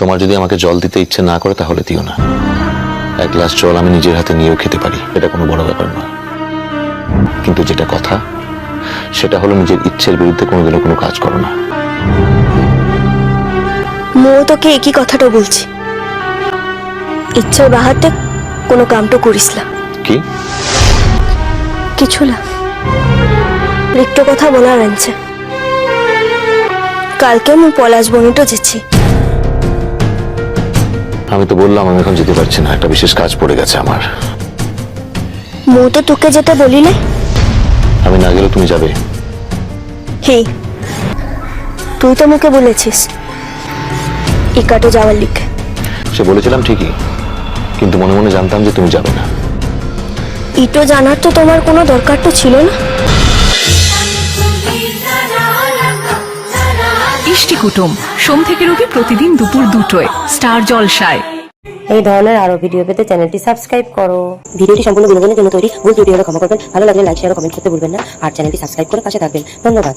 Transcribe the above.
তোমার যদি আমাকে জল দিতে ইচ্ছে না করে তাহলে দিও না। এক গ্লাস জল আমি নিজের হাতে নিয়েও খেতে পারি, এটা কোনো বড় ব্যাপার নয়। কিন্তু যেটা কথা সেটা হলো নিজের ইচ্ছের বিরুদ্ধে কোনোদিনও কোনো কাজ করো না। মো তোকে একই কথাটা বলছি, ইচ্ছার বাহাতে কোনো কামটো করিস না। কি? কিছু না, একটা কথা বলার আনছে। কালকে মু পলাশ বনিটো যেছি। আমি তো বললাম আমি এখন যেতে পারছি না, একটা বিশেষ কাজ পড়ে গেছে আমার। মু তো তোকে যেতে বলি না। আমি না গেলে তুমি যাবে? হে, তুই তো মুখে বলেছিস ইকাটো যাওয়ার লিখে। সে বলেছিলাম ঠিকই, কিন্তু মনে মনে জানতাম যে তুমি যাবে না। ইটো জানার তো তোমার কোনো দরকার তো ছিল না। ইষ্টি কুটুম সোম থেকে রবি প্রতিদিন দুপুর 2টায় স্টার জলসায়। এই ধরনের আরো ভিডিও পেতে চ্যানেলটি সাবস্ক্রাইব করো। ভিডিওটি সম্পূর্ণ বিনোদনের জন্য তৈরি, ভুল ত্রুটি হলে ক্ষমা করবেন। ভালো লাগলে লাইক শেয়ার ও কমেন্ট করতে ভুলবেন না, আর চ্যানেলটি সাবস্ক্রাইব করে পাশে থাকবেন। ধন্যবাদ।